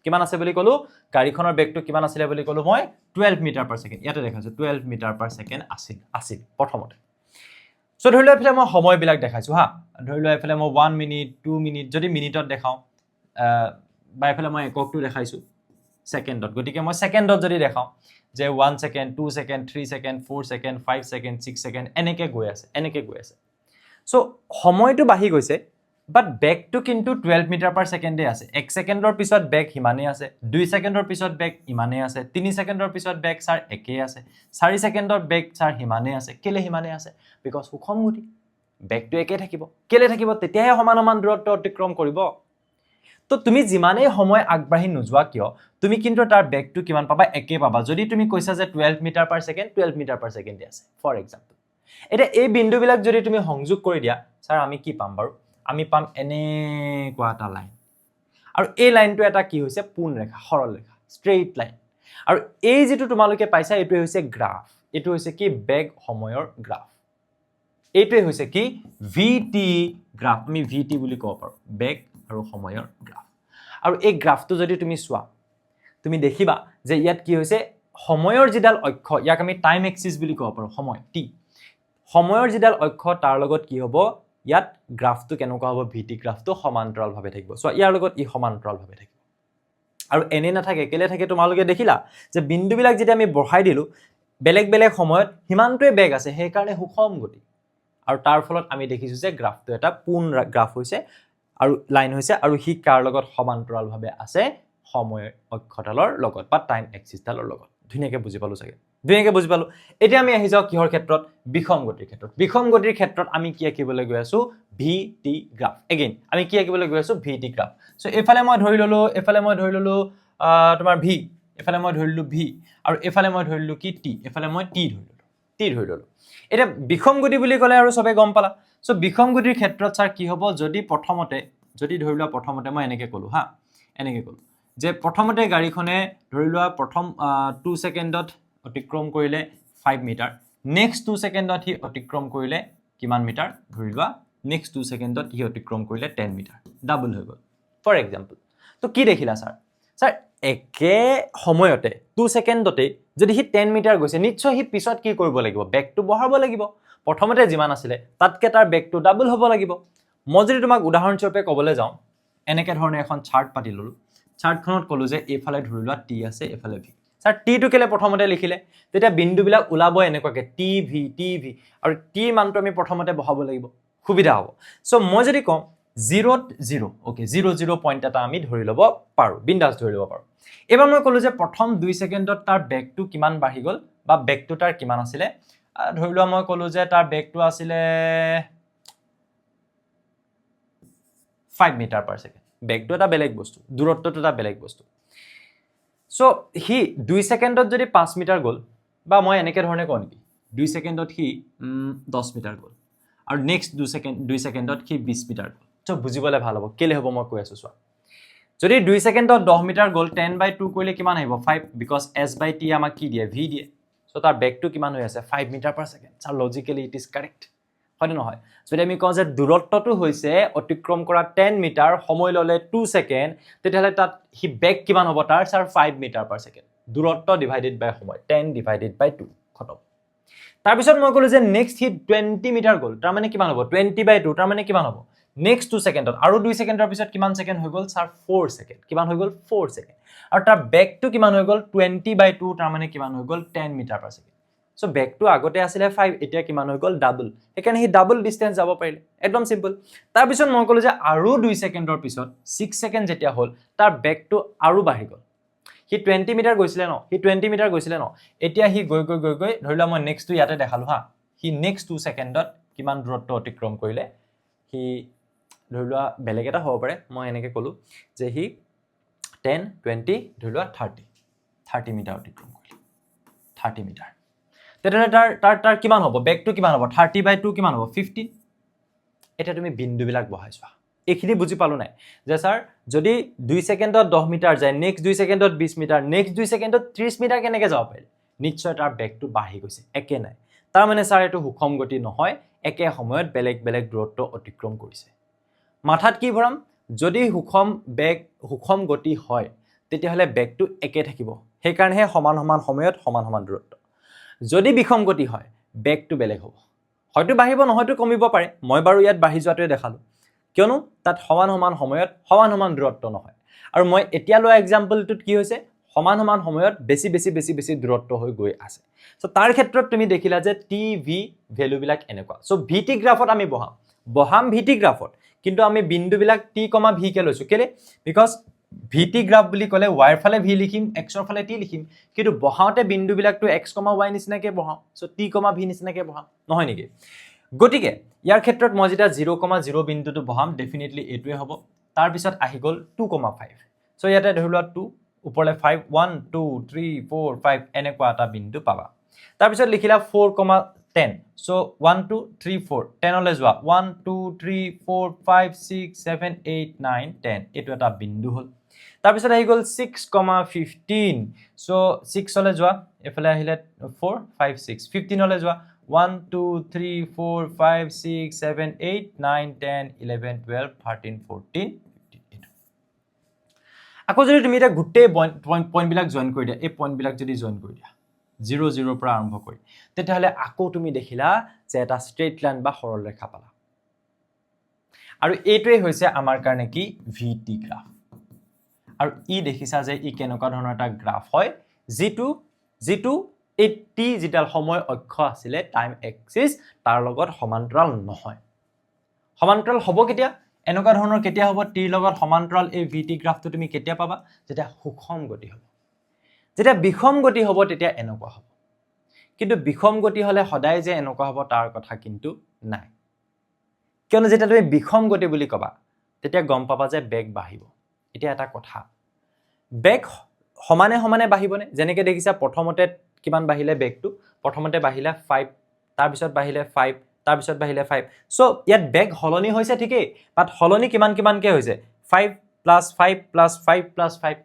কিমান আছে বুলি কলো গাড়ীখনৰ বেগটো কিমান আছিল বুলি কলো মই 12 মিটাৰ পাৰ ছেকেণ্ড ইয়াতে দেখাইছো 12 মিটাৰ পাৰ ছেকেণ্ড আছিল প্ৰথমতে সো ধৰি লোৱা এফালে মই সময় বিলাক দেখাইছো হা ধৰি লোৱা এফালে মই 1 মিনিট 2 মিনিট যদি মিনিটত দেখাও বা এফালে মই এককটো দেখাইছো সেকেন্ডত গতিকে মই সেকেন্ডত যদি দেখাও যে 1 second 2 second 3 second 4 second 5 second 6 second এনেকে গৈ আছে সো সময়টো বাঢ়ি গৈছে বাট বেগটো কিন্তু 12 মিটাৰ পাৰ ছেকেণ্ডে আছে 1 সেকেন্ডৰ পিছত বেগ হিমানে আছে 2 সেকেন্ডৰ পিছত বেগ ইমানে আছে 3 সেকেন্ডৰ পিছত বেগ স্যাৰ একে আছে 4 সেকেন্ডৰ বেগ স্যাৰ হিমানে আছে কেলে হিমানে আছে বিকজ সুষম গতি বেগটো একে থাকিব কেলে থাকিব তেতিয়াহে সমান সমান দূৰত্ব অতিক্ৰম কৰিব তো তুমি যিমানেই সময় আগবাঢ়ি নোযোৱা কিয় তুমি কিন্তু তাৰ বেগটো কিমান পাবা একে পাবা যদি তুমি কৈছা যে 12 metre per second 12 metre per ছেকেণ্ডে আছে ফৰ এক্সাম্পল এটা এই বিন্দুবিলাক যদি তুমি সংযোগ কৰি দিয়া স্যাৰ আমি কি পাম বাৰু আমি পাম এনে কোৱাটা লাইন আৰু এই লাইনটো এটা কি হৈছে পূৰ্ণ ৰেখা সৰল ৰেখা ষ্ট্ৰেইট লাইন আৰু এই যেটো তোমালোকে পাইছা এটো হৈছে গ্ৰাফ এটো হৈছে কি বেগ সময়ৰ গ্ৰাফ এইটোৱে হৈছে কি ভিটি গ্ৰাফ আমি ভিটি বুলি কব পাৰো বেগ আৰু সময়ৰ গ্ৰাফ আৰু এই গ্ৰাফটো যদি তুমি চোৱা তুমি দেখিবা যে ইয়াত কি হৈছে সময়ৰ যিডাল অক্ষ ইয়াক আমি টাইম এক্সিস বুলি কব পাৰো সময় টি সময়ৰ যিডাল অক্ষ তাৰ লগত কি হ'ব ইয়াত গ্ৰাফটো কেনেকুৱা হ'ব ভিটি গ্ৰাফটো সমান্তৰাল ভাবে থাকিব সো ইয়াৰ লগত ই সমান্তৰাল ভাবে থাকিব আৰু এনে নাথাকে কেলে থাকে তোমালোকে দেখিলা যে বিন্দুবিলাক যেতিয়া আমি বঢ়াই দিলো বেলেগ বেলেগ সময়ত হিমানটোৱে বেগ আছে সেই কাৰণে সুষম গতি আৰু তাৰ ফলত আমি দেখিছো যে গ্ৰাফটো এটা পূৰ্ণ গ্ৰাফ হৈছে আৰু লাইন হৈছে আৰু হি কাৰ লগত সমান্তৰাল ভাবে আছে সময় অক্ষতালৰ লগত বা টাইম এক্সিস ডালৰ লগত ধুনিয়াকে বুজি পালো চাগে এতিয়া আমি আহি যাও কিহৰ ক্ষেত্ৰত বিষম গতিৰ ক্ষেত্ৰত আমি কি আঁকিবলৈ গৈ আছো ভিটি গ্ৰাফ এগেইন আমি কি আঁকিবলৈ গৈ আছো ভিটি গ্ৰাফ সো এফালে মই ধৰি ললো তোমাৰ ভি এফালে মই ধৰিলো ভি আৰু এফালে মই ধৰিলো কি টি এফালে মই টি ধৰি ললো এটা বিষম গতি বুলি ক'লে আৰু সবে গম পালা সো বিষম গতিৰ ক্ষেত্ৰত স্যাৰ কি হ'ব যদি ধৰি লোৱা প্ৰথমতে মই এনেকে কলো হা এনেকে কলো যে প্ৰথমতে গাড়ীখনে ধৰি লোৱা প্ৰথম 2 সেকেন্ডত অতিক্ৰম কৰিলে 5 মিটাৰ নেক্সট 2 সেকেন্ডত হি অতিক্ৰম কৰিলে কিমান মিটাৰ ধৰি লোৱা নেক্সট 2 সেকেন্ডত হি অতিক্ৰম কৰিলে 10 মিটাৰ ডাবল হৈ গ'ল ফৰ এক্সাম্পল তো কি দেখিলা স্যাৰ একে সময়তে 2 সেকেন্ডতে যদি হি 10 মিটাৰ গৈছে নিশ্চয় হি পিছত কি কৰিব লাগিব বেকটো বঢ়াব লাগিব প্ৰথমতে যিমান আছিল তাতকে তাৰ বেকটো ডাবল হ'ব লাগিব মই যদি তোমাক উদাহৰণস্বৰূপে ক'বলৈ যাওঁ এনেকে ধৰণে এখন চাৰ্ট পাতি ললো চাৰ্টখনত ক'লো যে এফালে ধৰি লোৱা টি আছে এফালে ভি স্যাৰ টি টু কেলে প্ৰথমতে লিখিলে তেতিয়া বিন্দুবিলাক ওলাব এনেকুৱাকে টি ভি আৰু টি মানটো আমি প্ৰথমতে বহাব লাগিব সুবিধা হ'ব সো মই যদি কম 0 ওকে 0 পইণ্ট এটা আমি ধৰি ল'ব পাৰো বিন্দাস ধৰি ল'ব পাৰো এবাৰ মই ক'লো যে প্ৰথম 2 সেকেন্ডত তাৰ বেকটো কিমান বাঢ়ি গ'ল বা বেকটো তাৰ কিমান আছিল ধৰি লোৱা মই ক'লো যে তাৰ বেকটো আছিল 5 মিটাৰ পাৰ সেকেন্ড বেকটো এটা বেলেগ বস্তু দূৰত্বটো এটা বেলেগ বস্তু সো হি 2 সেকেন্ডত যদি 5 মিটাৰ গ'ল বা মই এনেকে ধৰণে কওঁ নেকি 2 সেকেন্ডত হি 10 মিটাৰ গ'ল আৰু নেক্সট 2 সেকেন্ডত হি 20 মিটাৰ গ'ল সো বুজিবলৈ ভাল হ'ব কেলে হ'ব মই কৈ আছো চোৱা যদি 2 সেকেন্ডত 10 মিটাৰ গ'ল 10/2 কৰিলে কিমান আহিব 5 বিকজ s/t আমাক কি দিয়ে v দিয়ে সো তাৰ বেকটো কিমান হৈ আছে 5 metre per second so logically it is correct হয় নহয় যদি আমি কওঁ যে দূৰত্বটো হৈছে অতিক্ৰম কৰা 10 মিটাৰ সময় ললে 2 সেকেন্ড তেতিয়াহলে তাত হি বেক কিমান হ'ব তাৰ স্যাৰ 5 মিটাৰ পাৰ সেকেন্ড দূৰত্ব ডিভাইডেড বাই সময় 10 ডিভাইডেড বাই 2 খতম তাৰ পিছত মই ক'লো যে নেক্সট হি 20 মিটাৰ গ'ল তাৰ মানে কিমান হ'ব 20/2 তাৰ মানে কিমান হ'ব নেক্সট 2 সেকেন্ডত আৰু 2 সেকেন্ডৰ পিছত কিমান সেকেন্ড হৈ গ'ল স্যাৰ 4 সেকেন্ড কিমান হৈ গ'ল 4 সেকেন্ড আৰু তাৰ বেকটো কিমান হৈ গ'ল 20/2 তাৰ মানে কিমান হৈ গ'ল 10 মিটাৰ পাৰ সেকেন্ড সো বেকটো আগতে আছিল 5 এতিয়া কিমান হৈ গ'ল ডাবল একাৰণে হি ডাবল ডিসটেন্স যাব পাৰিলে একদম সিম্পল তাৰ পিছত মই ক'লো যে আৰু 2 সেকেন্ডৰ পিছত 6 সেকেন্ড যেতিয়া হ'ল তাৰ বেকটো আৰু বাঢ়ি গ'ল হি 20 মিটাৰ গৈছিলে ন হি 20 মিটাৰ গৈছিলে ন এতিয়া হি গৈ ধৰিলা মই নেক্সটটো ইয়াতে দেখালো হা হি নেক্সট 2 সেকেন্ডত কিমান দূৰত্ব অতিক্ৰম কৰিলে হি ধৰিলা বেলেগ এটা হ'ব পাৰে মই এনেকে ক'লো যে হি 10 20 ধৰিলা 30 মিটাৰ অতিক্ৰম কৰিলে 30 মিটাৰ তেতিয়াহ'লে তাৰ কিমান হ'ব বেকটো কিমান হ'ব 30/2 কিমান হ'ব 15 এটা তুমি বিন্দুবিলাক বহাই চোৱা এইখিনি বুজি পালো নাই যে স্যাৰ যদি 2 সেকেন্ডত 10 মিটাৰ যায় নেক্সট 2 সেকেন্ডত 20 মিটাৰ নেক্সট 2 সেকেন্ডত 30 মিটাৰ কেনেকৈ যাব পাৰিল নিশ্চয় তাৰ বেকটো বাঢ়ি গৈছে একে নাই তাৰ মানে স্যাৰ এটো সুষম গতি নহয় একে সময়ত বেলেগ বেলেগ দূৰত্ব অতিক্ৰম কৰিছে মাথাত কি ভৰাম যদি সুষম গতি হয় তেতিয়াহ'লে বেকটো একে থাকিব সেই কাৰণে সমান সময়ত সমান দূৰত্ব যদি বিষম গতি হয় বেকটো বেলেগ হ'ব হয়তো বাঢ়িব নহয়তো কমিব পাৰে মই বাৰু ইয়াত বাঢ়ি যোৱাটোৱে দেখালো কিয়নো তাত সমান সময়ত সমান দূৰত্ব নহয় আৰু মই এতিয়া লোৱা এক্সাম্পলটোত কি হৈছে সমান সময়ত বেছি দূৰত্ব হৈ গৈ আছে সো তাৰ ক্ষেত্ৰত তুমি দেখিলা যে টি ভি ভ্যালু বিলাক এনেকুৱা সো ভিটি গ্ৰাফত আমি বহাম ভিটি গ্ৰাফত কিন্তু আমি বিন্দুবিলাক টি, ভি কে লৈছো কেলে বিকজ ভিটি গ্ৰাফ বুলি ক'লে y ৰ ফালে v লিখিম x ৰ ফালে t লিখিম কিন্তু বহাওতে বিন্দুবিলাকটো x, y নিচিনাকে বহাও সো t, v নিচিনাকে বহাম নহয় নেকি গতিকে ইয়াৰ ক্ষেত্ৰত মই যেটা 0,0 বিন্দুটো বহাম ডেফিনেটলি এটোৱে হ'ব তাৰ পিছত আহি গ'ল 2,5 সো ইয়াতে ধৰিলোৱা 2 ওপৰলে 5 1 2 3 4 5 এনেকুৱা এটা বিন্দু পাবা তাৰ পিছত লিখিলা 4,10 সো 1 2 3 4 10 লৈ যোৱা 1 2 3 4 5 6 7 8 9 10 এটো এটা বিন্দু হ'ল তাৰ পিছত আহি গ'ল 6,15 সো 6 লৈ যোৱা এফালে আহিলে 4 5 6 15 লৈ যোৱা 1 2 3 4 5 6 7 8 9 10 11 12 13 14 15 আকৌ যদি তুমি এটা গুটে পইণ্ট বিলাক জয়েন কৰি দিয়া এই পইণ্ট বিলাক যদি জয়েন কৰি দিয়া 0 0 পৰা আৰম্ভ কৰি তেতিয়াহলে আকৌ তুমি দেখিলা যে এটা স্ট্ৰেইট লাইন বা সৰল ৰেখা পালা আৰু এইটোৱে হৈছে আমাৰ কাৰণে কি ভিটি গ্ৰাফ আৰু ই দেখিছা যে ই কেনেকুৱা ধৰণৰ এটা গ্ৰাফ হয় যেটো এই টি যেটাল সময় অক্ষ আছিল টাইম এক্সিস তাৰ লগত সমান্তৰাল নহয় সমান্তৰাল হ'ব কেতিয়া এনেকুৱা ধৰণৰ কেতিয়া হ'ব টিৰ লগত সমান্তৰাল এই ভিটি গ্ৰাফটো তুমি কেতিয়া পাবা যেতিয়া সুষম গতি হ'ব যেতিয়া বিষম গতি হ'ব তেতিয়া এনেকুৱা হ'ব কিন্তু বিষম গতি হলে সদায় যে এনেকুৱা হ'ব তাৰ কথা কিন্তু নাই কিয়নো যেতিয়া তুমি বিষম গতি বুলি কবা তেতিয়া গম পাবা যে বেগ বাঢ়িব এতিয়া এটা কথা বেগ সমানে বাঢ়িবনে যেনেকৈ দেখিছা প্ৰথমতে কিমান বাঢ়িলে বেগটো প্ৰথমতে বাঢ়িলে 5 তাৰ পিছত বাঢ়িলে 5 তাৰ পিছত বাঢ়িলে 5 সো ইয়াত বেগ হলনি হৈছে ঠিকই বাট হলনি কিমানকে হৈছে 5 + 5 + 5 + 5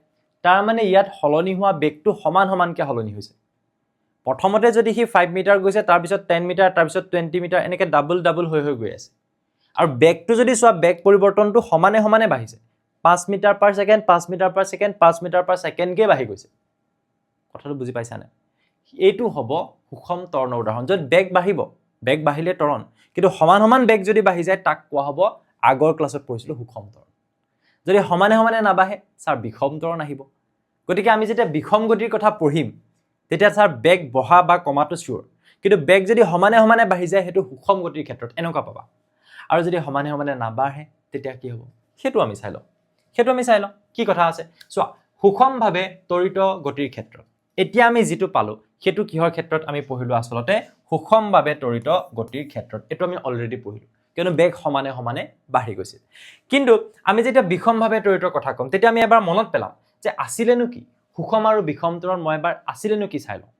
তাৰ মানে ইয়াত সলনি হোৱা বেগটো সমান সমানকৈ সলনি হৈছে প্ৰথমতে যদি সি 5 মিটাৰ গৈছে তাৰপিছত 10 মিটাৰ তাৰপিছত 20 মিটাৰ এনেকৈ ডাবল হৈ গৈ আছে আৰু বেগটো যদি চোৱা বেগ পৰিৱৰ্তনটো সমানে সমানে বাঢ়িছে 5 metre per second 5 metre per second 5 metre per ছেকেণ্ডকৈ বাঢ়ি গৈছে কথাটো বুজি পাইছানে এইটো হ'ব সুষম ত্বৰণৰ উদাহৰণ য'ত বেগ বাঢ়িব বেগ বাঢ়িলে ত্বৰণ কিন্তু সমান সমান বেগ যদি বাঢ়ি যায় তাক কোৱা হ'ব আগৰ ক্লাছত পঢ়িছিলোঁ সুষম ত্বৰণ যদি সমানে সমানে নাবাঢ়ে ছাৰ বিষম ত্বৰণ আহিব গতিকে আমি যেতিয়া বিষম গতিৰ কথা পঢ়িম তেতিয়া ছাৰ বেগ বঢ়া বা কমাটো চিয়ৰ কিন্তু বেগ যদি সমানে সমানে বাঢ়ি যায় সেইটো সুষম গতিৰ ক্ষেত্ৰত এনেকুৱা পাবা আৰু যদি সমানে সমানে নাবাঢ়ে তেতিয়া কি হ'ব সেইটো আমি চাই লওঁ কি কথা আছে চোৱা সুষমভাৱে ত্বৰিত গতিৰ ক্ষেত্ৰত এতিয়া আমি যেটো পালো সেইটো কিহৰ ক্ষেত্ৰত আমি পঢ়িলো আসলতে সুষমভাৱে ত্বৰিত গতিৰ ক্ষেত্ৰত এটো আমি অলৰেডি পঢ়িলো কিয়নো বেগ সমানে সমানে বাঢ়ি গৈছিল কিন্তু আমি যেতিয়া বিষমভাৱে ত্বৰিতৰ কথা কম তেতিয়া আমি এবাৰ মনত পেলাম যে আছিলেনো কি সুষম আৰু বিষম ত্বৰণ মই এবাৰ আছিলেনো কি চাই লওঁ